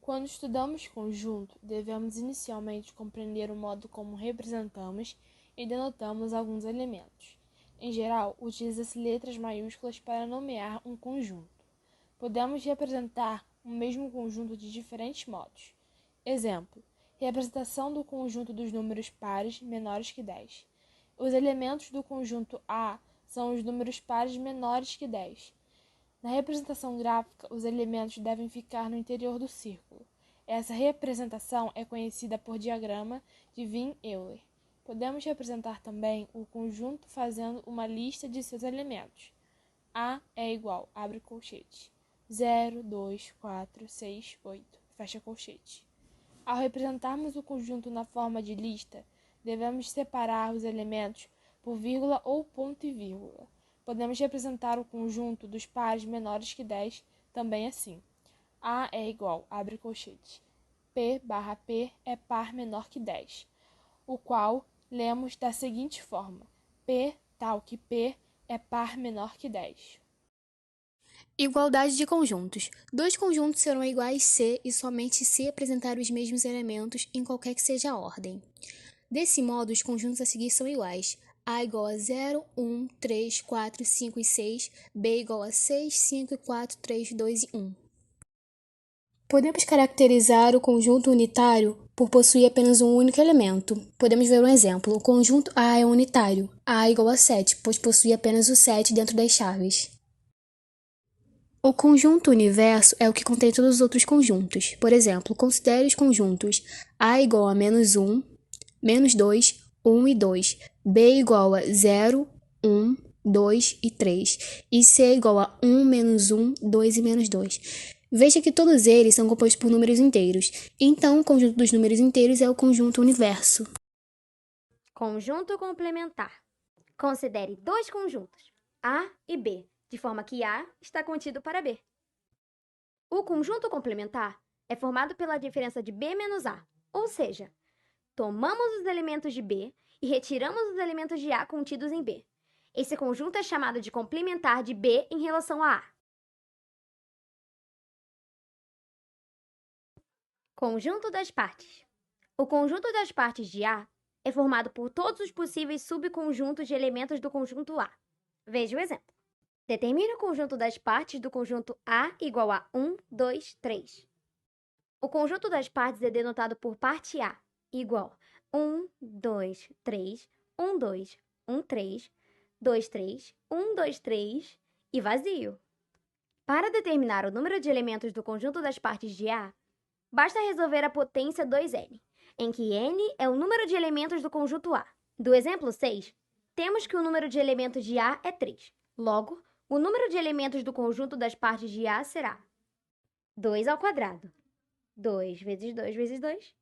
Quando estudamos conjunto, devemos inicialmente compreender o modo como representamos e denotamos alguns elementos. Em geral, utiliza-se letras maiúsculas para nomear um conjunto. Podemos representar o mesmo conjunto de diferentes modos. Exemplo: representação do conjunto dos números pares menores que 10. Os elementos do conjunto A são os números pares menores que 10. Na representação gráfica, os elementos devem ficar no interior do círculo. Essa representação é conhecida por diagrama de Wien-Euler. Podemos representar também o conjunto fazendo uma lista de seus elementos. A é igual, abre colchete, 0, 2, 4, 6, 8, fecha colchete. Ao representarmos o conjunto na forma de lista, devemos separar os elementos por vírgula ou ponto e vírgula. Podemos representar o conjunto dos pares menores que 10 também assim. A é igual, abre colchete, P barra P é par menor que 10, o qual lemos da seguinte forma: P tal que P é par menor que 10. Igualdade de conjuntos. Dois conjuntos serão iguais se e somente se apresentar os mesmos elementos em qualquer que seja a ordem. Desse modo, os conjuntos a seguir são iguais. A igual a 0, 1, 3, 4, 5 e 6. B igual a 6, 5 e 4, 3, 2 e 1. Podemos caracterizar o conjunto unitário por possuir apenas um único elemento. Podemos ver um exemplo. O conjunto A é unitário. A igual a 7, pois possui apenas o 7 dentro das chaves. O conjunto universo é o que contém todos os outros conjuntos. Por exemplo, considere os conjuntos A igual a -1, -2, 1 e 2, B igual a 0, 1, 2 e 3, e C igual a 1, -1, 2 e -2. Veja que todos eles são compostos por números inteiros. Então, o conjunto dos números inteiros é o conjunto universo. Conjunto complementar. Considere dois conjuntos, A e B, de forma que A está contido para B. O conjunto complementar é formado pela diferença de B menos A, ou seja, tomamos os elementos de B e retiramos os elementos de A contidos em B. Esse conjunto é chamado de complementar de B em relação a A. Conjunto das partes. O conjunto das partes de A é formado por todos os possíveis subconjuntos de elementos do conjunto A. Veja o exemplo. Determine o conjunto das partes do conjunto A igual a 1, 2, 3. O conjunto das partes é denotado por parte A, igual 1, 2, 3, 1, 2, 1, 3, 2, 3, 1, 2, 3 e vazio. Para determinar o número de elementos do conjunto das partes de A, basta resolver a potência 2n, em que n é o número de elementos do conjunto A. Do exemplo 6, temos que o número de elementos de A é 3. Logo, o número de elementos do conjunto das partes de A será 2 ao quadrado. 2 vezes 2 vezes 2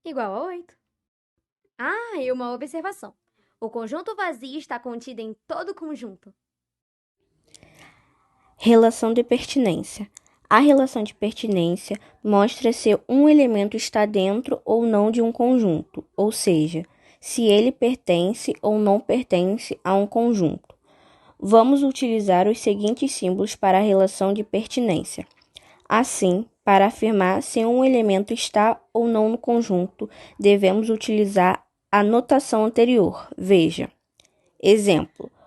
igual a 8. E uma observação. O conjunto vazio está contido em todo o conjunto. Relação de pertinência. A relação de pertinência mostra se um elemento está dentro ou não de um conjunto, ou seja, se ele pertence ou não pertence a um conjunto. Vamos utilizar os seguintes símbolos para a relação de pertinência. Assim, para afirmar se um elemento está ou não no conjunto, devemos utilizar a notação anterior. Veja. Exemplo: